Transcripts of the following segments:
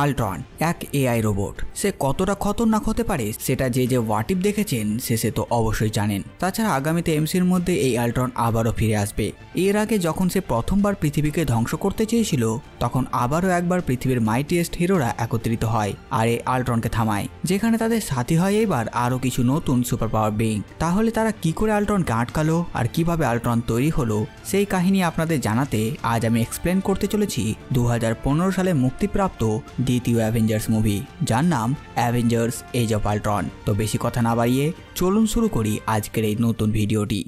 Ultron এক AI robot. সে কতটা খতরনাক হতে পারে সেটা যে হোয়াট ইফ দেখেছেন সে তো অবশ্যই জানেন। তাছাড়া আগামীতে এমসির মধ্যে এই আল্ট্রন আবারও ফিরে আসবে। এর আগে যখন সে প্রথমবার পৃথিবীকে ধ্বংস করতে চেয়েছিল তখন আবারও একবার পৃথিবীর মাইটিয়েস্ট হিরোরা একত্রিত হয় আর এই আল্ট্রনকে থামায়, যেখানে তাদের সাথী হয় এবার আরও কিছু নতুন সুপার পাওয়ার বিং। তাহলে তারা কি করে আল্ট্রনকে আটকালো আর কিভাবে আল্ট্রন তৈরি হলো সেই কাহিনী আপনাদের জানাতে আজ আমি এক্সপ্লেন করতে চলেছি 2015 সালে মুক্তিপ্রাপ্ত দ্বিতীয় অ্যাভেঞ্জার্স মুভি, যার নাম অ্যাভেঞ্জার্স এজ অফ আল্ট্রন। তো বেশি কথা না বাড়িয়ে চলুন শুরু করি আজকের এই নতুন ভিডিওটি।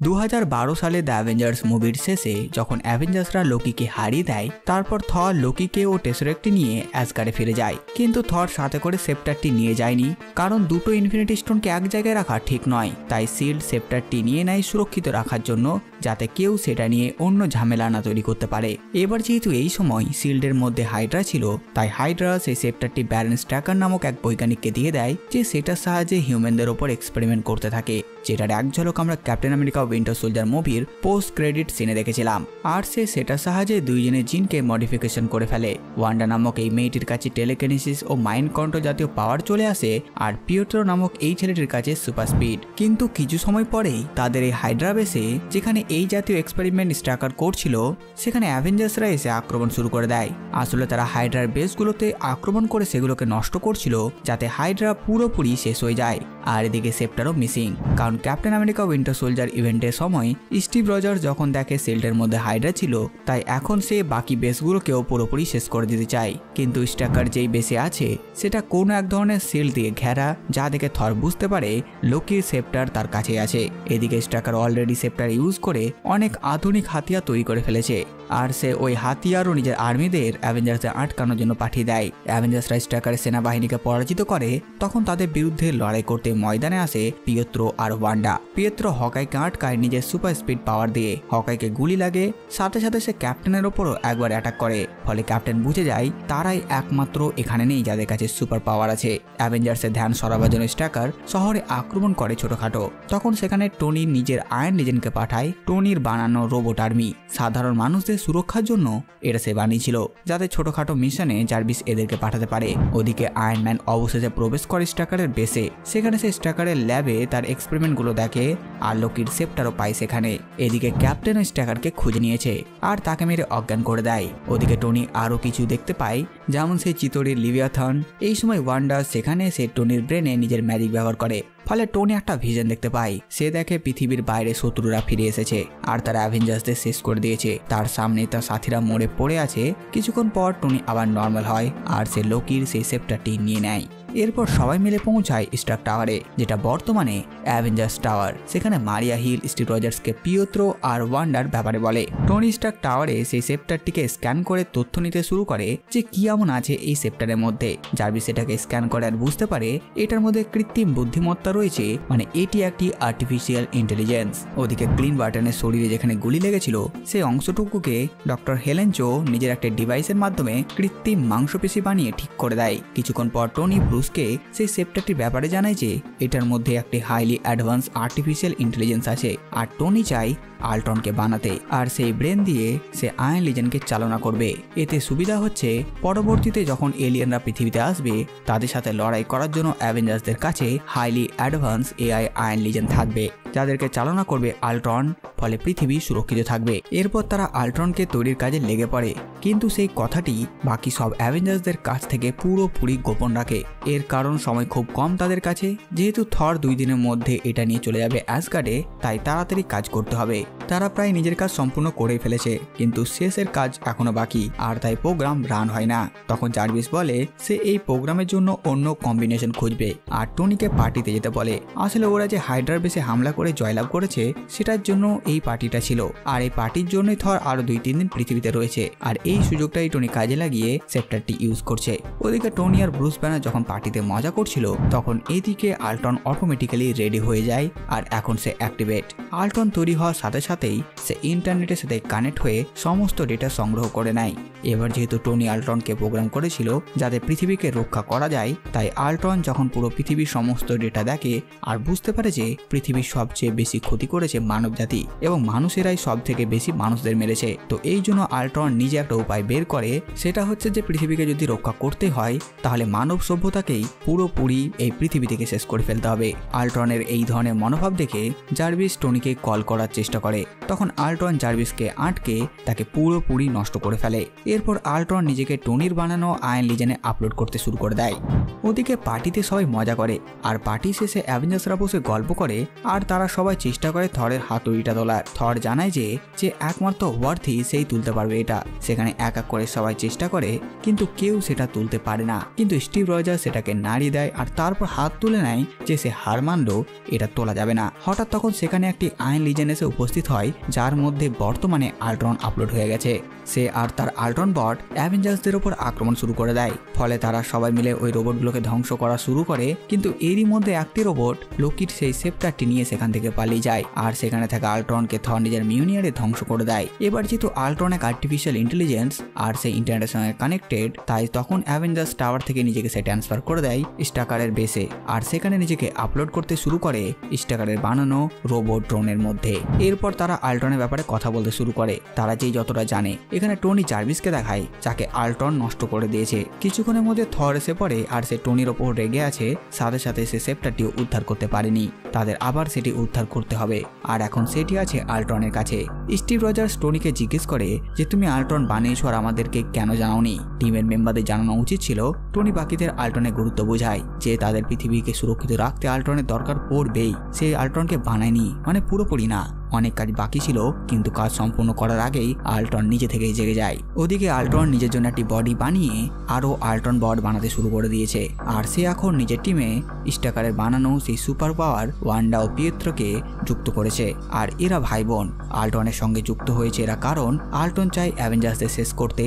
2012 সালে দ্য অ্যাভেঞ্জার্স মুভির শেষে যখন অ্যাভেঞ্জার্সরা লোকিকে হারিয়ে দেয়, তারপর থর লোকিকে ও টেসরেক্টটি নিয়ে অ্যাসগার্ডে ফিরে যায়। কিন্তু থর সাথে করে সেপ্টারটি নিয়ে যায়নি, কারণ দুটো ইনফিনিটি স্টোনকে এক জায়গায় রাখা ঠিক নয়। তাই শিল্ড সেপ্টারটি নিয়ে নেয় সুরক্ষিত রাখার জন্য, যাতে কেউ সেটা নিয়ে অন্য ঝামেলা না তৈরি করতে পারে। এবার যেহেতু এই সময় শিল্ডের মধ্যে হাইড্রা ছিল, তাই হাইড্রা সেই সেপ্টারটি ব্যারেন স্ট্যাকার নামক এক বৈজ্ঞানিককে দিয়ে দেয়, যে সেটার সাহায্যে হিউম্যানদের ওপর এক্সপেরিমেন্ট করতে থাকে, যেটার এক ঝলক আমরা ক্যাপ্টেন আমেরিকা উইন্টার সোলজার মুভির পোস্ট ক্রেডিট সিনে দেখেছিলাম। আর সে সেটার সাহায্যে দুইজনের জিনকে মডিফিকেশন করে ফেলে। ওয়ান্ডা নামক এই মেয়েটির কাছে টেলিকিনেসিস ও মাইন্ড কন্ট্রোল জাতীয় পাওয়ার চলে আসে, আর পিয়েট্রো নামক এই ছেলেটির কাছে সুপার স্পিড। কিন্তু কিছু সময় পরেই তাদের এই হাইড্রা বেসে, যেখানে এই জাতীয় এক্সপেরিমেন্ট স্ট্রাকার করছিল, সেখানে অ্যাভেঞ্জার্সরা এসে আক্রমণ শুরু করে দেয়। আসলে তারা হাইড্রার বেসগুলোতে আক্রমণ করে সেগুলোকে নষ্ট করছিল, যাতে হাইড্রা পুরোপুরি শেষ হয়ে যায়। আর এদিকে সেপ্টারও মিসিং, কারণ ক্যাপ্টেন আমেরিকা উইন্টার সোলজার ইভেন্টের সময় স্টিভ রজার্স যখন দেখে শিল্ডের মধ্যে হাইড্রা ছিল, তাই এখন সে বাকি বেসগুলোকেও পুরোপুরি শেষ করে দিতে চায়। কিন্তু স্ট্রাকার যেই বেসে আছে সেটা কোনো এক ধরনের শিল্ড দিয়ে ঘেরা, যা দেখে থর বুঝতে পারে লোকির সেপ্টার তার কাছে আছে। এদিকে স্ট্রাকার অলরেডি সেপ্টার ইউজ করে অনেক আধুনিক হাতিয়ার তৈরি করে ফেলেছে, আর সে ওই হাতিয়ারও নিজের আর্মিদের অ্যাভেঞ্জার্সে আটকানোর জন্য পাঠিয়ে দেয়। অ্যাভেঞ্জার্সরা স্ট্রাকারের সেনাবাহিনীকে পরাজিত করে তখন তাদের বিরুদ্ধে লড়াই করতে ময়দানে আসে পিয়েত্রো আর ওয়ান্ডা। পিয়েত্রো হকাইকে আটকায় নিজের সুপার স্পিড পাওয়ার দিয়ে। হকাইকে গুলি লাগে, সাথে সাথে সে ক্যাপ্টেনের ওপরও একবার অ্যাটাক করে। ফলে ক্যাপ্টেন বুঝে যায় তারাই একমাত্র এখানে নেই যাদের কাছে সুপার পাওয়ার আছে। অ্যাভেঞ্জার্সের ধ্যান সরাবার জন্য স্ট্রাকার শহরে আক্রমণ করে ছোটখাটো। তখন সেখানে টনি নিজের আয়রন লেজেন্ডকে পাঠায় টনির বানানো রোবট আর্মি। সাধারণ মানুষদের সুরক্ষার জন্য এটা সে বানিয়েছিল, যাতে ছোটখাটো মিশনে জার্ভিস এদেরকে পাঠাতে পারে। ওদিকে আয়রন ম্যান অবশেষে প্রবেশ করে স্ট্রাকারের বেসে। সেখানে সে স্ট্রাকারের ল্যাবে তার এক্সপেরিমেন্টগুলো দেখে, আর লোকির সেপ্টারও পায় সেখানে। এদিকে ক্যাপ্টেন স্ট্রাকারকে খুঁজে নিয়েছে আর তাকে মেরে অজ্ঞান করে দেয়। ওদিকে টনি আরও কিছু দেখতে পায়, যেমন সেই চিতড়ির লিভিয়াথন। এই সময় ওয়ান্ডা সেখানে সে টনির ব্রেনে নিজের ম্যাজিক ব্যবহার করে। ফলে টনি একটা ভিশন দেখতে পায়। সে দেখে পৃথিবীর বাইরে শত্রুরা ফিরে এসেছে আর তারা অ্যাভেঞ্জার্সদের শেষ করে দিয়েছে। তার সামনে তার সাথীরা মরে পড়ে আছে। কিছুক্ষণ পর টনি আবার নর্মাল হয় আর সে লোকির সেই সেপ্টারটি নিয়ে নেয়। এরপর সবাই মিলে পৌঁছায় স্টার্ক টাওয়ারে, যেটা বর্তমানে অ্যাভেঞ্জার্স টাওয়ার। সেখানে মারিয়া হিল স্টিভ রজার্সকে পিয়েত্রো আর ওয়ান্ডার ব্যাপারে বলে। টনি স্টার্ক টাওয়ারে সেই সেপ্টারটিকে স্ক্যান করে তথ্য নিতে শুরু করে যে কি এমন আছে এই সেপ্টারের মধ্যে। জার্ভিস সেটাকে স্ক্যান করে আর বুঝতে পারে এটার মধ্যে কৃত্রিম বুদ্ধিমত্তা রয়েছে, মানে এটি একটি আর্টিফিশিয়াল ইন্টেলিজেন্স। ওদিকে ক্লিন বার্টনের শরীরে যেখানে গুলি লেগেছিল সেই অংশটুকুকে ডক্টর হেলেন চো নিজের একটা ডিভাইসের মাধ্যমে কৃত্রিম মাংসপেশি বানিয়ে ঠিক করে দেয়। কিছুক্ষণ পর টনি ব্রুসকে সেই সেপ্টারটির ব্যাপারে জানায় যে এটার মধ্যে একটি হাইলি অ্যাডভান্স আর্টিফিশিয়াল ইন্টেলিজেন্স আছে, আর টনি চায় আল্ট্রনকে বানাতে, আর সেই ব্রেন দিয়ে সে আয়রন লেজেন্ডকে চালনা করবে। এতে সুবিধা হচ্ছে পরবর্তীতে যখন এলিয়েনরা পৃথিবীতে আসবে তাদের সাথে লড়াই করার জন্য অ্যাভেঞ্জার্সদের কাছে highly advance AI iron legend থাকবে, যাদেরকে চালনা করবে আল্ট্রন। ফলে পৃথিবী সুরক্ষিত থাকবে। এরপর তারা আল্ট্রনকে তৈরির কাজে লেগে পড়ে, কিন্তু সেই কথাটি বাকি সব অ্যাভেঞ্জার্সদের কাছ থেকে পুরোপুরি গোপন রাখে। এর কারণ সময় খুব কম তাদের কাছে। যেহেতু থর 2 দিনের মধ্যে এটা নিয়ে চলে যাবে অ্যাসগার্ডে, তাই তাড়াতাড়ি কাজ করতে হবে। তারা প্রায় নিজের কাজ সম্পূর্ণ করেই ফেলেছে, কিন্তু শেষের কাজ এখনো বাকি, আর তাই প্রোগ্রাম রান হয় না। তখন জার্ভিস বলে সে এই প্রোগ্রামের জন্য অন্য কম্বিনেশন খুঁজবে, আর টনিকে পার্টিতে যেতে বলে। আসলে ওরা যে হাইড্রার বেসে হামলা করে জয়লাভ করেছে সেটার জন্য এই পার্টিটা ছিল, আর এই পার্টির জন্যই থর আরো 2-3 দিন পৃথিবীতে রয়েছে, আর এই সুযোগটাই টনি কাজে লাগিয়ে সেপ্টারটি ইউজ করছে। ওদিকে টনি আর ব্রুস ব্যানার যখন পার্টিতে মজা করছিল, তখন এদিকে আল্ট্রন অটোমেটিক্যালি রেডি হয়ে যায়, আর এখন সে অ্যাক্টিভেট। আল্ট্রন তৈরি হওয়ার সাথে সাথেই সে ইন্টারনেটের সাথে কানেক্ট হয়ে সমস্ত ডেটা সংগ্রহ করে নেয়। এবার যেহেতু টনি আল্ট্রনকে প্রোগ্রাম করেছিল যাতে পৃথিবীকে রক্ষা করা যায়, তাই আল্ট্রন যখন পুরো পৃথিবীর সমস্ত ডেটা দেখে আর বুঝতে পারে যে পৃথিবীর সবচেয়ে বেশি ক্ষতি করেছে মানব জাতি এবং মানুষেরাই সব থেকে বেশি মানুষদের মেরেছে, তো এই জন্য আল্ট্রন নিজে একটা উপায় বের করে, সেটা হচ্ছে যে পৃথিবীকে যদি রক্ষা করতে হয় তাহলে মানব সভ্যতাকেই পুরোপুরি এই পৃথিবী থেকে শেষ করে ফেলতে হবে। আল্ট্রনের এই ধরনের মনোভাব দেখে জার্ভিস টনিকে কল করার চেষ্টা করে। তখন আল্ট্রন জার্ভিসকে আটকে তাকে পুরোপুরি নষ্ট করে ফেলে। এরপর আল্ট্রন নিজেকে টনির বানানো আয়রন লিজেনে আপলোড করতে শুরু করে দেয়। ওদিকে পার্টিতে সবাই মজা করে, আর পার্টি শেষে অ্যাভেঞ্জার্সরা বসে গল্প করে, আর তারা সবাই চেষ্টা করে থরের হাতুড়িটা তোলার। থর জানায় যে একমাত্র ওয়ার্থি সেই তুলতে পারবে এটা। সেখানে এক এক করে সবাই চেষ্টা করে, কিন্তু কেউ সেটা তুলতে পারে না। কিন্তু স্টিভ রজার সেটাকে নাড়িয়ে দেয় আর তারপর হাত তুলে নেয় যে সে হার মানলো, এটা তোলা যাবে না। হঠাৎ তখন সেখানে একটি আয়রন লিজেন এসে উপস্থিত হয়, যার মধ্যে বর্তমানে আল্ট্রন আপলোড হয়ে গেছে। সে আর তার আল্ট্রন বট অ্যাভেঞ্জার্সদের উপর আক্রমণ শুরু করে দেয়। ফলে তারা সবাই মিলে ওই রোবটগুলোকে ধ্বংস করা শুরু করে। কিন্তু এরই মধ্যে একটি রোবট লোকির সেই সেপ্টারটি নিয়ে সেখান থেকে পালিয়ে যায়, আর সেখানে থাকা আল্ট্রনকে থর নিজের মিউনিয়ারে ধ্বংস করে দেয়। এবার যেহেতু আল্ট্রন এক আর্টিফিশিয়াল ইন্টেলিজেন্স আর সেই ইন্টারনেটের সঙ্গে কানেক্টেড, তাই তখন অ্যাভেঞ্জার্স টাওয়ার থেকে নিজেকে সে ট্রান্সফার করে দেয় স্টাকারের বেসে, আর সেখানে নিজেকে আপলোড করতে শুরু করে স্টাকারের বানানো রোবট ড্রোনের মধ্যে। এরপর তারা আল্ট্রনের ব্যাপারে কথা বলতে শুরু করে, তারা যেই যতটা জানে। এখানে টনি জার্ভিসকে দেখায় যাকে আল্ট্রন নষ্ট করে দিয়েছে। কিছুক্ষণের মধ্যে থর এসে পড়ে, আর সে টনির ওপর রেগে আছে। সাথে সাথে সে সেপ্টারটিও উদ্ধার করতে পারেনি, তাদের আবার সেটি উদ্ধার করতে হবে, আর এখন সেটি আছে আল্ট্রনের কাছে। স্টিভ রজার্স টনিকে জিজ্ঞেস করে যে তুমি আল্ট্রন বানিয়েছো আর আমাদেরকে কেন জানাওনি? টিমের মেম্বারদের জানানো উচিত ছিল। টনি বাকিদের আল্ট্রনের গুরুত্ব বোঝায় যে তাদের পৃথিবীকে সুরক্ষিত রাখতে আল্ট্রনের দরকার পড়বেই। সে আল্ট্রনকে বানায়নি, মানে পুরোপুরি না, অনেক কাজ বাকি ছিল, কিন্তু কাজ সম্পূর্ণ করার আগেই আল্ট্রন নিজে থেকেই জেগে যায়। ওদিকে আল্ট্রন নিজের জন্য একটি বডি বানিয়ে আরও আল্ট্রন বড বানাতে শুরু করে দিয়েছে, আর সে এখন নিজের টিমে স্টাকারের বানানো সেই সুপার পাওয়ার ওয়ান্ডা ও পিয়েত্রোকে যুক্ত করেছে। আর এরা ভাই বোন আল্ট্রনের সঙ্গে যুক্ত হয়েছে এরা, কারণ আল্ট্রন চায় অ্যাভেঞ্জার্সদের শেষ করতে।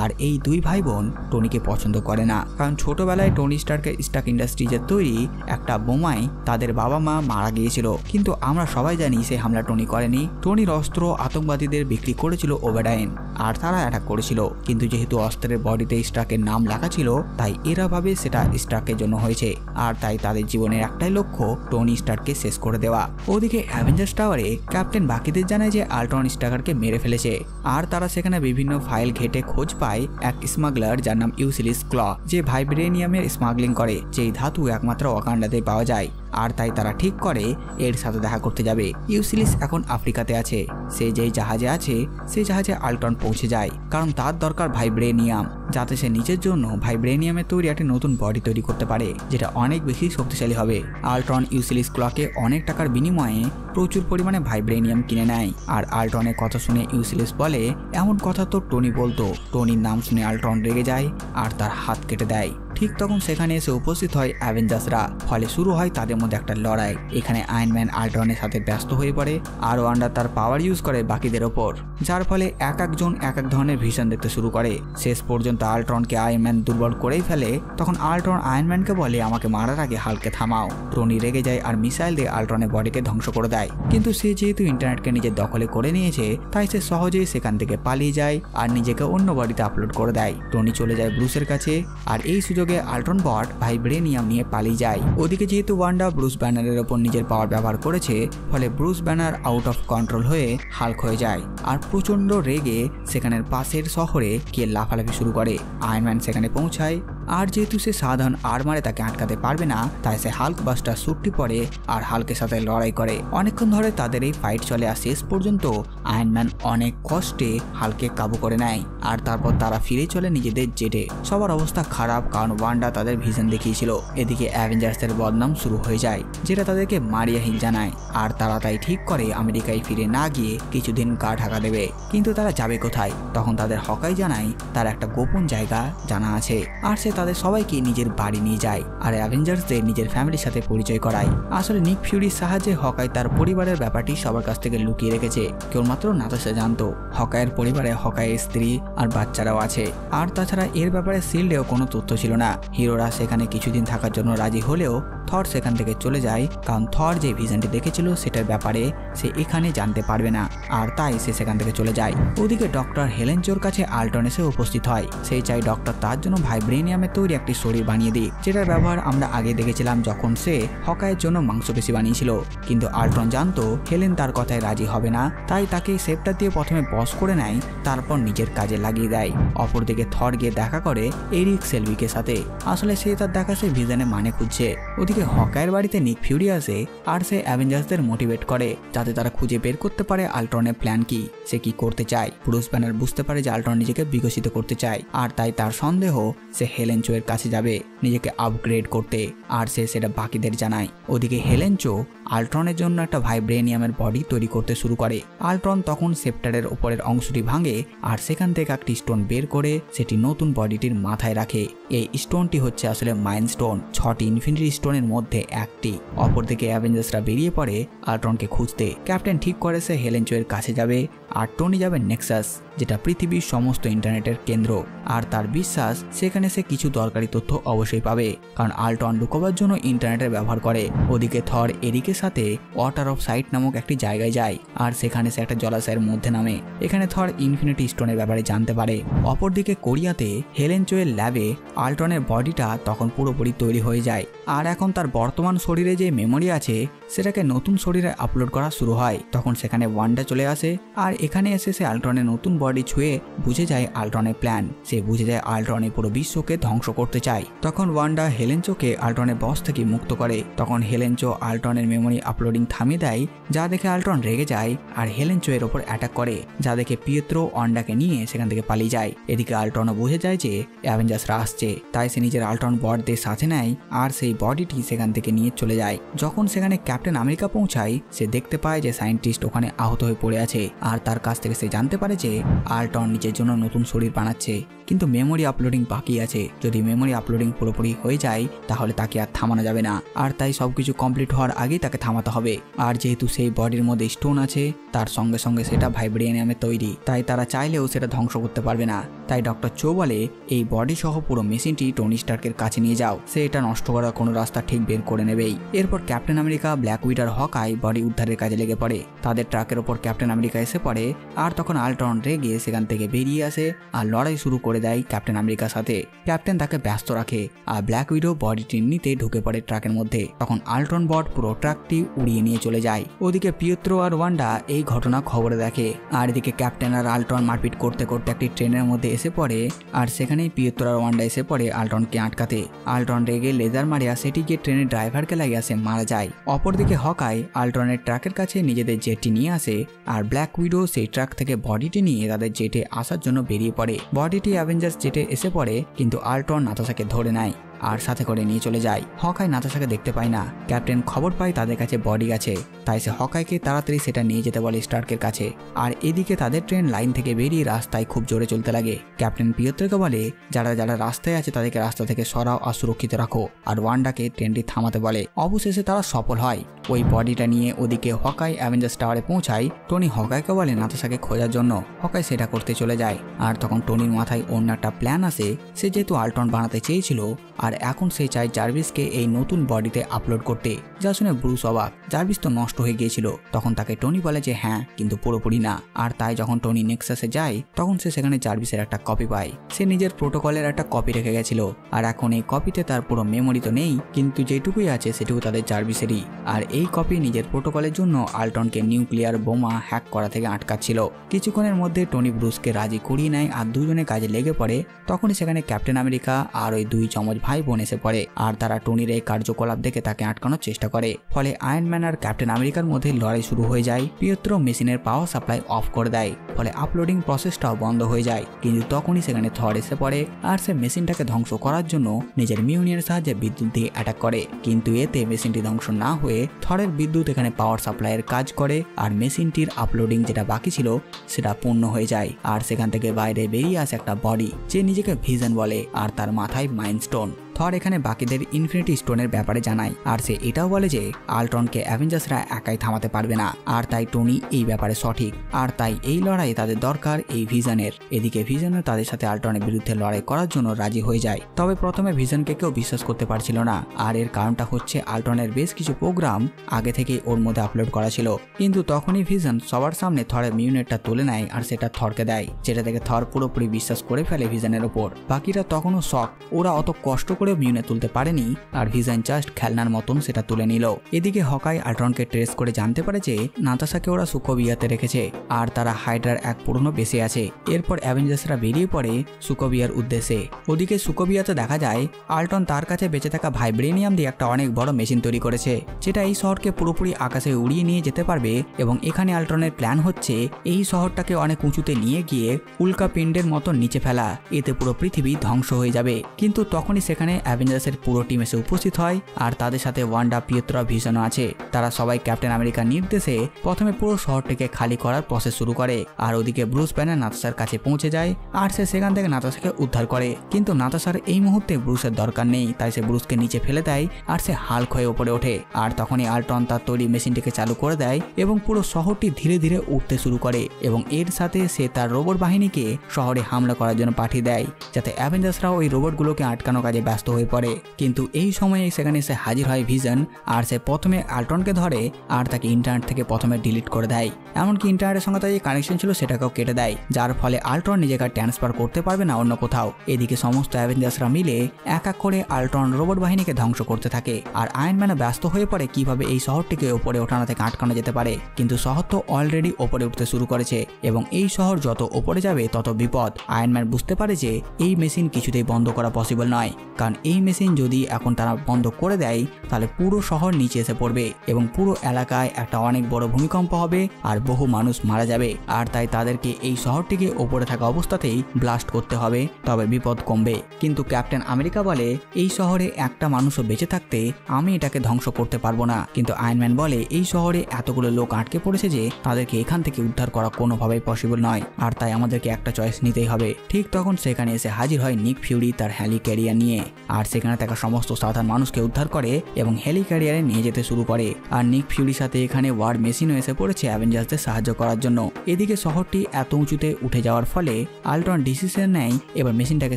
আর এই দুই ভাই বোন টনিকে পছন্দ করে না, কারণ ছোটবেলায় টনি স্টার্কের স্টার্ক ইন্ডাস্ট্রিজের তৈরি একটা বোমায় তাদের বাবা মা মারা গিয়েছিল। কিন্তু আমরা সবাই জানি সে হামলা টনি করেনি। টনির অস্ত্র আতঙ্কবাদীদের বিক্রি করেছিল ওবেডাইন, আর তারা অ্যাটাক করেছিল। কিন্তু যেহেতু অস্ত্রের বডিতে স্টার্কের নাম লেখা ছিল, তাই এরা ভাবে সেটা স্টার্কের জন্য হয়েছে, আর তাই তাদের জীবনের একটাই লক্ষ্য টনি স্টার্ককে শেষ করে দেওয়া। ওদিকে অ্যাভেঞ্জার্স টাওয়ারে ক্যাপ্টেন বাকিদের জানায় যে আল্ট্রন স্টার্কারকে মেরে ফেলেছে, আর তারা সেখানে বিভিন্ন ফাইল ঘেটে খোঁজ পায় এক স্মাগলার যার নাম ইউসিলিস ক্ল, যে ভাইব্রেনিয়ামের স্মাগলিং করে, যেই ধাতু একমাত্র ওয়াকান্ডাতে পাওয়া যায়। আর তাই তারা ঠিক করে এর সাথে দেখা করতে যাবে। ইউসিলিস এখন আফ্রিকাতে আছে। সে যেই জাহাজে আছে সেই জাহাজে আল্ট্রন পৌঁছে যায়, কারণ তার দরকার ভাইব্রেনিয়াম, যাতে সে নিজের জন্য ভাইব্রেনিয়ামের তৈরি একটি নতুন বডি তৈরি করতে পারে, যেটা অনেক বেশি শক্তিশালী হবে। আল্ট্রন ইউসিলিস ক্লকে অনেক টাকার বিনিময়ে প্রচুর পরিমাণে ভাইব্রেনিয়াম কিনে নেয়। আর আল্ট্রনের কথা শুনে ইউসিলিস বলে, এমন কথা তো টনি বলতো। টনির নাম শুনে আল্ট্রন রেগে যায় আর তার হাত কেটে দেয়। ঠিক তখন সেখানে এসে উপস্থিত হয় অ্যাভেঞ্জার্সরা। ফলে শুরু হয় তাদের মধ্যে একটা লড়াই। এখানে আয়রন ম্যান আল্ট্রনের সাথে ব্যস্ত হয়ে পড়ে, আর ওয়ান্ডা তার পাওয়ার ইউজ করে বাকিদের ওপর, যার ফলে এক একজন এক এক ধরনের ভিশন দেখতে শুরু করে। শেষ পর্যন্ত আল্ট্রনকে আয়রন ম্যান দুর্বল করেই ফেলে। তখন আল্ট্রন আয়রন ম্যানকে বলে, আমাকে মারার আগে হালকে থামাও। টনি রেগে যায় আর মিসাইল দিয়ে আল্ট্রনের বডিকে ধ্বংস করে দেয়। কিন্তু সে যেহেতু ইন্টারনেটকে নিজের দখলে করে নিয়েছে, তাই সে সহজেই সেখান থেকে পালিয়ে যায় আর নিজেকে অন্য বডিতে আপলোড করে দেয়। টনি চলে যায় ব্রুসের কাছে, আর এই সুযোগে আল্ট্রন বট ভাইব্রেনিয়াম নিয়ে পালিয়ে যায়। ওদিকে যেহেতু ওয়ান্ডা ব্রুস ব্যানারের ওপর নিজের পাওয়ার ব্যবহার করেছে, ফলে Bruce banner out of control হয়ে হাল্ক হয়ে যায়, আর প্রচন্ড রেগে সেখানের পাশের শহরে গিয়ে লাফালাফি শুরু করে। আয়রন ম্যান সেখানে পৌঁছায়, আর যেহেতু সে সাধারণ আর্মারে তাকে আটকাতে পারবে না, তাই সে হাল্ক বাস্টার স্যুটটি পরে আর হাল্কের সাথে লড়াই করে। অনেকক্ষণ ধরে তাদের এই ফাইট চলে, আর শেষ পর্যন্ত আয়রন ম্যান অনেক কষ্টে হাল্কে কাবু করে নেয়। আর তারপর তারা ফিরে চলে নিজেদের জেটে। সবার অবস্থা খারাপ, কারণ ওয়ান্ডা তাদের ভিশন দেখিয়েছিল। এদিকে অ্যাভেঞ্জার্সের বদনাম শুরু হয়ে যায়, যেটা তাদেরকে মারিয়াহীন জানায়। আর তারা তাই ঠিক করে আমেরিকায় ফিরে না গিয়ে কিছুদিন গা ঢাকা দেবে। কিন্তু তারা যাবে কোথায়? তখন তাদের হকাই জানায় তার একটা গোপন জায়গা জানা আছে, আর সে তাদের সবাইকে নিজের বাড়ি নিয়ে যায় আর অ্যাভেঞ্জার্সদের নিজের ফ্যামিলির সাথে পরিচয় করায়। আসলে নিক ফিউরির সাহায্যে হকাই তার পরিবারের ব্যাপারটি সবার কাছ থেকে লুকিয়ে রেখেছে। কেবলমাত্র নাতাশা জানতো। হকাইয়ের পরিবারে হকাইয়ের স্ত্রী আর বাচ্চারাও আছে। আর তাছাড়া এর ব্যাপারে শিল্ডেও কোনো তথ্য ছিল না। হিরোরা সেখানে কিছুদিন থাকার জন্য রাজি হলেও থর সেখান থেকে চলে যায়, কারণ থর যে ভিশনটি দেখেছিল সেটার ব্যাপারে সে এখানে জানতে পারবে না, আর তাই সে সেখান থেকে চলে যায়। ওদিকে ডক্টর হেলেন জোর কাছে আল্ট্রন এসে উপস্থিত হয়। সেই চাই ডক্টর তার জন্য ভাইব্রেনিয়ামের তৈরি একটি শরীর বানিয়ে দিক, যেটার ব্যবহার আমরা আগে দেখেছিলাম যখন সে হকাইয়ের জন্য মাংসপেশি বানিয়েছিল। কিন্তু আল্ট্রন জানতো হেলেন তার কথায় রাজি হবে না, তাই তাকে সেপ্টার দিয়ে প্রথমে বস করে নেয়, তারপর নিজের কাজে লাগিয়ে দেয়। অপরদিকে থর গিয়ে দেখা করে এরিক সেলভিকে সাথে। আসলে সে তার দেখা সে ভিশনের মানে খুঁজছে। ওদিকে হকাইয়ের বাড়িতে নিক ফিউরি আসে আর সে অ্যাভেঞ্জার্সদের মোটিভেট করে যাতে তারা খুঁজে বের করতে পারে আল্ট্রনের প্ল্যান কি, সে কি করতে চায়। ব্রুস ব্যানার বুঝতে পারে যে আল্ট্রন নিজেকে বিকশিত করতে চায় আর তাই তার সন্দেহ সে হেলেন চো এর কাছে যাবে নিজেকে আপগ্রেড করতে, আর সে সেটা বাকিদের জানায়। ওদিকে হেলেন চো আল্ট্রনের জন্য একটা ভাইব্রেনিয়ামের বডি তৈরি করতে শুরু করে। আল্ট্রন তখন সেপ্টারের উপরের অংশটি ভাঙে আর সেখান থেকে একটি স্টোন বের করে সেটি নতুন বডিটির মাথায় রাখে। এই স্টোনটি হচ্ছে আসলে মাইন্ড স্টোন, 6টি ইনফিনিটি স্টোনের মধ্যে একটি। অপরদিকে অ্যাভেঞ্জার্সরা বেরিয়ে পড়ে আল্ট্রনকে খুঁজতে। ক্যাপ্টেন ঠিক করে সে হেলেন চো এর কাছে যাবে আর টনি যাবে নেক্সাস, যেটা পৃথিবীর সমস্ত ইন্টারনেটের কেন্দ্র, আর তার বিশ্বাস সেখানে সে কিছু দরকারি তথ্য অবশ্যই পাবে, কারণ আল্ট্রন লুকোবার জন্য ইন্টারনেটের ব্যবহার করে। ওদিকে থর এরিকের সাথে ওয়াটার অফ সাইট নামক একটি জায়গায় যায় আর সেখানে সে একটা জলাশয়ের মধ্যে নামে। এখানে থর ইনফিনিটি স্টোনের ব্যাপারে জানতে পারে। অপরদিকে কোরিয়াতে হেলেন চো এর ল্যাবে আল্ট্রনের বডিটা তখন পুরোপুরি তৈরি হয়ে যায় আর এখন তার বর্তমান শরীরে যে মেমোরি আছে সেটাকে নতুন শরীরে আপলোড করা শুরু হয়। তখন সেখানে ওয়ান্ডা চলে আসে আর এখানে এসে সে আল্ট্রনের নতুন বডি ছুঁয়ে বুঝে যায় আল্ট্রনের প্ল্যান। সে বুঝে যায় আল্ট্রন এই পুরো বিশ্বকে ধ্বংস করতে চায়। তখন ওয়ান্ডা হেলেন চোকে আল্ট্রনের বস থেকে মুক্ত করে। তখন হেলেন চো আল্ট্রনের মেমোরি আপলোডিং থামিয়ে দেয়, যা দেখে আল্ট্রন রেগে যায় আর হেলেন চো এর ওপর অ্যাটাক করে, যা দেখে পিয়েত্রো ওয়ান্ডাকে নিয়ে সেখান থেকে পালিয়ে যায়। এদিকে আল্ট্রনও বুঝে যায় যে অ্যাভেঞ্জার্সরা আসছে, তাই সে নিজের আল্ট্রন বডদের সাথে নেয় আর সেই বডিটি সেখান থেকে নিয়ে চলে যায়। যখন সেখানে ক্যাপ্টেন আমেরিকা পৌঁছায় সে দেখতে পায় যে সায়েন্টিস্ট ওখানে আহত হয়ে পড়ে আছে আর তার কাছ থেকে সে জানতে পারে যে আল্ট্রন নিজের জন্য নতুন শরীর বানাচ্ছে, কিন্তু মেমোরি আপলোডিং বাকি আছে। যদি মেমোরি আপলোডিং পুরোপুরি হয়ে যায় তাহলে তাকে আর থামানো যাবে না, আর তাই সবকিছু কমপ্লিট হওয়ার আগেই তাকে থামাতে হবে। আর যেহেতু সেই বডির মধ্যে স্টোন আছে তার সঙ্গে সঙ্গে সেটা ভাইব্রেনিয়ামে তৈরি, তাই তারা চাইলেও সেটা ধ্বংস করতে পারবে না। তাই ডক্টর চো বলে এই বডি সহ পুরো মেশিনটি টনি স্টার্কের কাছে নিয়ে যাও, সে এটা নষ্ট করার কোনো রাস্তা ঠিক বের করে নেবেই। এরপর Captain America, Black Widow, Hawkeye body উদ্ধারের কাজে লেগে পড়ে। তাদের ট্রাকের ওপর ক্যাপ্টেন আমেরিকা এসে পড়ে আর তখন আল্ট্রন রেগে সেখান থেকে বেরিয়ে আসে আর লড়াই শুরু করে দেয় ক্যাপ্টেন আমেরিকার সাথে। ক্যাপ্টেন তাকে ব্যস্ত রাখে আর ব্ল্যাক উইডো বডিটি নিতে ঢুকে পড়ে ট্রাকের মধ্যে। তখন আল্ট্রন বট পুরো ট্রাকটি উড়িয়ে নিয়ে চলে যায়। ওদিকে পিয়েত্রো আর ওয়ান্ডা এই ঘটনা খবরে দেখে আর এদিকে ক্যাপ্টেন আর আল্ট্রন মারপিট করতে করতে একটি ট্রেনের মধ্যে এসে পড়ে আর সেখানেই পিয়েত্রো আর ওয়ান্ডা এসে পড়ে আল্ট্রনকে আটকাতে। আল্ট্রন রেগে লেজার মারিয়া সেটি গিয়ে ট্রেনের ড্রাইভারকে লাগিয়ে সে মারা যায়। অপরদিকে হকাই আল্ট্রনের ট্রাকের কাছে নিজেদের জেটটি নিয়ে আসে আর ব্ল্যাক উইডো সেই ট্রাক থেকে বডিটি নিয়ে তাদের জেটে আসার জন্য বেরিয়ে পড়ে। বডিটি অ্যাভেঞ্জার্স জেটে এসে পড়ে কিন্তু আল্ট্রন নাতাশাকে ধরে নেয় আর সাথে করে নিয়ে চলে যায়। হকাই নাতাশাকে দেখতে পায় না। ক্যাপ্টেন খবর পায় তাদের কাছে বডি আছে, তাই সে হকাইকে তাড়াতাড়ি সেটা নিয়ে যেতে বলে স্টার্কের কাছে। আর এদিকে তাদের ট্রেন লাইন থেকে বেরিয়ে রাস্তায় খুব জোরে চলতে লাগে। ক্যাপ্টেন পিয়েত্রোকে বলে যারা যারা রাস্তায় আছে তাদেরকে রাস্তা থেকে সরাও আর সুরক্ষিত রাখো, আর ওয়ান্ডাকে ট্রেনটি থামাতে বলে। অবশেষে তারা সফল হয়। ওই বডিটা নিয়ে ওদিকে হকাই অ্যাভেঞ্জার্স টাওয়ারে পৌঁছায়। টনি হকাইকে বলে নাতাশাকে খোঁজার জন্য। হকাই সেটা করতে চলে যায় আর তখন টনির মাথায় অন্য একটা প্ল্যান আসে। সে যেহেতু আল্ট্রন বানাতে চেয়েছিল আর এখন সে চায় জার্ভিসকে এই নতুন বডিতে আপলোড করতে, যা শুনে ব্রুস অবাক। জার্ভিস তো নষ্ট হয়ে গিয়েছিল। তখন তাকে টনি বলে যে হ্যাঁ, কিন্তু পুরোপুরি না। আর তাই যখন টনি নেক্সাসে যায় তখন সে সেখানে জার্ভিসের একটা কপি পায়। সে নিজের প্রোটোকলের একটা কপি রেখে গেছিল আর এখন এই কপিতে তার পুরো মেমোরি তো নেই, কিন্তু যেটুকুই আছে সেটুকু তাদের জার্ভিসেরই। আর এই কপি নিজের প্রোটোকলের জন্য আল্ট্রনকে নিউক্লিয়ার বোমা হ্যাক করা থেকে আটকাচ্ছিল। কিছুক্ষণের মধ্যে টনি ব্রুসকে রাজি করিয়ে নেয় আর দুজনে কাজে লেগে পড়ে। তখনই সেখানে ক্যাপ্টেন আমেরিকা আর ওই দুই চমচ ভাই বোন এসে পড়ে আর তারা টনির এই কার্যকলাপ দেখে তাকে আটকানোর চেষ্টা করে। ফলে আয়রন ম্যান আর ক্যাপ্টেন আমেরিকার মধ্যে লড়াই শুরু হয়ে যায়। পিয়েত্রো মেশিনের পাওয়ার সাপ্লাই অফ করে দেয়, ফলে আপলোডিং প্রসেসটাও বন্ধ হয়ে যায়। কিন্তু তখনই সেখানে থর এসে পড়ে আর সে মেশিনটাকে ধ্বংস করার জন্য নিজের মিউনিয়নের সাহায্যে বিদ্যুৎ দিয়ে অ্যাটাক করে। কিন্তু এতে মেশিনটি ধ্বংস না হয়ে থরের বিদ্যুৎ এখানে পাওয়ার সাপ্লাইয়ের কাজ করে আর মেশিনটির আপলোডিং যেটা বাকি ছিল সেটা পূর্ণ হয়ে যায়। আর সেখান থেকে বাইরে বেরিয়ে আসে একটা বডি, যে নিজেকে ভিশন বলে আর তার মাথায় মাইন্ড স্টোন। থর এখানে বাকিদের ইনফিনিটি স্টোনের ব্যাপারে জানায় আর সে এটাও বলে যে আল্ট্রনকে অ্যাভেঞ্জার্সরা একাই থামাতে পারবে না, আর তাই টনি এই ব্যাপারে সঠিক, আর তাই এই লড়াই তাদের দরকার এই ভিশনের। এদিকে ভিশনও তাদের সাথে আল্ট্রনের বিরুদ্ধে লড়াই করার জন্য রাজি হয়ে যায়। তবে প্রথমে ভিশনকে কেউ বিশ্বাস করতে পারছিল না, আর এর কারণটা হচ্ছে আল্ট্রনের বেশ কিছু প্রোগ্রাম আগে থেকে ওর মধ্যে আপলোড করা ছিল। কিন্তু তখনই ভিশন সবার সামনে থরের মিউনিটটা তুলে নেয় আর সেটা থরকে দেয়, যেটা থেকে থর পুরোপুরি বিশ্বাস করে ফেলে ভিশনের ওপর। বাকিরা তখনও শক, ওরা অত কষ্ট করে করেও মিউনে তুলতে পারেনি আর ভিশন জাস্ট খেলনার মতন সেটা তুলে নিল। এদিকে হকাই আল্ট্রনকে ট্রেস করে জানতে পারে যে নাতাশাকে ওরা সুকোভিয়াতে রেখেছে আর তারা হাইড্রার এক পুরনো বেসে আছে। এরপর অ্যাভেঞ্জার্সরা বেরিয়ে পড়ে সুকোভিয়ার উদ্দেশ্যে। ওদিকে সুকোভিয়াতে দেখা যায় আল্ট্রন তার কাছে বেঁচে থাকা ভাইব্রেনিয়াম দিয়ে একটা অনেক বড় মেশিন তৈরি করেছে যেটা এই শহরকে পুরোপুরি আকাশে উড়িয়ে নিয়ে যেতে পারবে এবং এখানে আল্ট্রনের প্ল্যান হচ্ছে এই শহরটাকে অনেক উঁচুতে নিয়ে গিয়ে উল্কাপিণ্ডের মতো নিচে ফেলা, এতে পুরো পৃথিবী ধ্বংস হয়ে যাবে। কিন্তু তখনই সেখানে অ্যাভেঞ্জার্সের পুরো টিম এসে উপস্থিত হয় আর তাদের সাথে ওয়ান্ডা, পিয়েত্রা, ভিশনও আছে। তারা সবাই ক্যাপ্টেন আমেরিকার নির্দেশে প্রথমে পুরো শহরটিকে খালি করার প্রসেস শুরু করে আর ওদিকে ব্রুস ব্যানার নাতাশার কাছে পৌঁছে যায় আর সে সেখান থেকে নাতাশাকে উদ্ধার করে। কিন্তু নাতাশার এই মুহূর্তে ব্রুসের দরকার নেই, তাই সে ব্রুসকে নিচে ফেলে দেয় আর সে হাল্ক হয়ে ওপরে ওঠে। আর তখনই আল্ট্রন তার তৈরি মেশিনটিকে চালু করে দেয় এবং পুরো শহরটি ধীরে ধীরে উঠতে শুরু করে এবং এর সাথে সে তার রোবট বাহিনীকে শহরে হামলা করার জন্য পাঠিয়ে দেয় যাতে অ্যাভেঞ্জার্সরা ওই রোবটগুলোকে আটকানো কাজে ব্যস্ত হয়ে পড়ে। কিন্তু এই সময়ে সেখানে সে হাজির হয় ভিশন আর সে প্রথমে আল্ট্রনকে ধরে আর তাকে ইন্টারনেট থেকে প্রথমে ডিলিট করে দেয়। এমনকি ইন্টারনেটের সঙ্গে তার যে কানেকশন ছিল সেটাকেও কেটে দেয়, যার ফলে আল্ট্রন নিজেকে ট্রান্সফার করতে পারবে না অন্য কোথাও। এদিকে সমস্ত অ্যাভেঞ্জার্সরা মিলে এক এক করে আল্ট্রন রোবট বাহিনীকে ধ্বংস করতে থাকে আর আয়রন ম্যানও ব্যস্ত হয়ে পড়ে কিভাবে এই শহরটিকে ওপরে ওঠানো থেকে আটকানো যেতে পারে। কিন্তু শহর তো অলরেডি ওপরে উঠতে শুরু করেছে এবং এই শহর যত ওপরে যাবে তত বিপদ। আয়রন ম্যান বুঝতে পারে যে এই মেশিন কিছুতেই বন্ধ করা পসিবল নয়, কারণ এই মেশিন যদি এখন তারা বন্ধ করে দেয় তাহলে পুরো শহর নিচে এসে পড়বে এবং পুরো এলাকায় একটা অনেক বড় ভূমিকম্প হবে আর বহু মানুষ মারা যাবে। আর তাই তাদেরকে এই শহরটিকে ওপরে থাকা অবস্থাতেই ব্লাস্ট করতে হবে, তবে বিপদ কমবে। কিন্তু ক্যাপ্টেন আমেরিকা বলে এই শহরে একটা মানুষও বেঁচে থাকতে আমি এটাকে ধ্বংস করতে পারবো না। কিন্তু আয়রন ম্যান বলে এই শহরে এতগুলো লোক আটকে পড়েছে যে তাদেরকে এখান থেকে উদ্ধার করা কোনোভাবেই পসিবল নয়, আর তাই আমাদেরকে একটা চয়েস নিতেই হবে। ঠিক তখন সেখানে এসে হাজির হয় নিক ফিউরি তার হেলি ক্যারিয়ার নিয়ে আর সেখানে থাকা সমস্ত সাধারণ মানুষকে উদ্ধার করে এবং হেলি ক্যারিয়ারে নিয়ে যেতে শুরু করে। আর নিক ফিউরির সাথে এখানে ওয়ার মেশিনও এসে পড়েছে অ্যাভেঞ্জার্সদের সাহায্য করার জন্য। এদিকে শহরটি এত উঁচুতে উঠে যাওয়ার ফলে আল্ট্রন ডিসিশন নেয় এবার মেশিনটাকে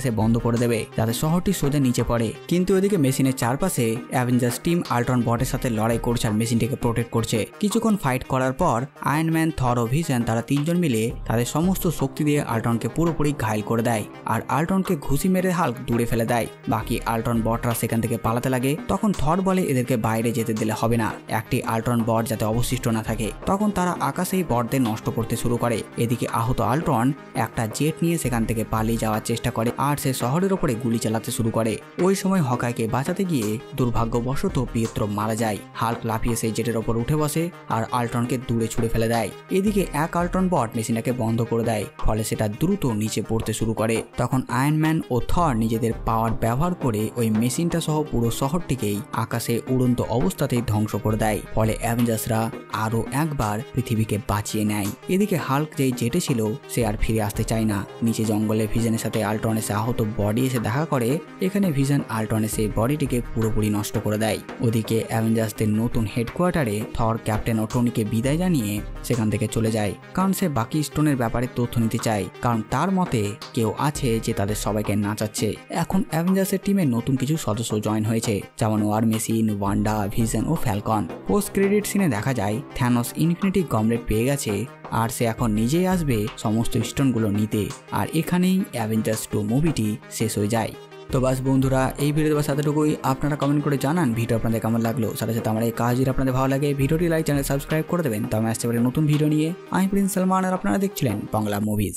সে বন্ধ করে দেবে যাতে শহরটি সোজা নিচে পড়ে। কিন্তু এদিকে মেশিনের চারপাশে অ্যাভেঞ্জার্স টিম আল্ট্রন বটের সাথে লড়াই করছে আর মেশিনটাকে প্রোটেক্ট করছে। কিছুক্ষণ ফাইট করার পর আয়রন ম্যান, থর ও ভিশন তারা তিনজন মিলে তাদের সমস্ত শক্তি দিয়ে আল্ট্রনকে পুরোপুরি ঘায়েল করে দেয় আর আল্ট্রনকে ঘুষি মেরে হাল্ক দূরে ফেলে দেয়। বাকি আল্ট্রন বটরা সেখান থেকে পালাতে লাগে। তখন থর বলে এদেরকে বাইরে যেতে দিলে হবে না, একটি আল্ট্রন বট যাতে অবশিষ্ট না থাকে। তখন তারা আকাশেই বটদের নষ্ট করতে শুরু করে। এদিকে আহত আল্ট্রন একটা জেট নিয়ে সেখান থেকে পালিয়ে যাওয়ার চেষ্টা করে আর সে শহরের ওপরে গুলি চালাতে শুরু করে। ওই সময় হকাইকে বাঁচাতে গিয়ে দুর্ভাগ্যবশত পিয়েত্রো মারা যায়। হাল্ক লাফিয়ে সেই জেটের ওপর উঠে বসে আর আল্ট্রনকে দূরে ছুড়ে ফেলে দেয়। এদিকে এক আল্ট্রন বট মেশিনটাকে বন্ধ করে দেয়, ফলে সেটা দ্রুত নিচে পড়তে শুরু করে। তখন আয়রন ম্যান ও থর নিজেদের পাওয়ার ব্যবহার করে ওই মেশিনটা সহ পুরো শহরটিকেই আকাশে উড়ন্ত অবস্থাতেই ধ্বংস করে দেয়। ফলে অ্যাভেঞ্জার্সরা আরো একবার পৃথিবীকে বাঁচিয়ে নেয়। এদিকে হাল্ক যেই জেটে ছিল সে আর ফিরে আসতে চায় না। নিচে জঙ্গলে ভিশনের সাথে আল্ট্রন এসে আহত বডি এসে দেখা করে। এখানে ভিশন আল্ট্রনের সেই বডিটিকে পুরোপুরি নষ্ট করে দেয়। ওদিকে অ্যাভেঞ্জার্সদের নতুন হেডকোয়ার্টারে থর ক্যাপ্টেন ও টনিকে বিদায় জানিয়ে সেখান থেকে চলে যায়, কারণ সে বাকি স্টোনের ব্যাপারে তথ্য নিতে চায়, কারণ তার মতে কেউ আছে যে তাদের সবাইকে নাচাচ্ছে। এখন অ্যাভেঞ্জার্সের টিমে নতুন কিছু সদস্য জয়েন হয়েছে, যেমন ওয়ার মেশিন, ওয়ান্ডা, ভিশন ও ফ্যালকন। পোস্ট ক্রেডিট সিনে দেখা যায় থ্যানোস ইনফিনিটি গমলেট পেয়ে গেছে আর সে এখন নিজেই আসবে সমস্ত স্টোনগুলো নিতে। আর এখানেই অ্যাভেঞ্জার্স 2 মুভিটি শেষ হয়ে যায়। তো বাস বন্ধুরা, এই ভিডিওতে বাস এতটুকুই। আপনারা কমেন্ট করে জানান ভিডিও আপনাদের কেমন লাগলো। সাথে সাথে আমার এই কাজ যদি আপনাদের ভালো লাগে ভিডিওটি লাইক, চ্যানেল সাবস্ক্রাইব করে দেবেন। তো আমি আসতে পারি নতুন ভিডিও নিয়ে। আমি প্রিন্স সালমান আর আপনারা দেখছিলেন বাংলা মুভিজ।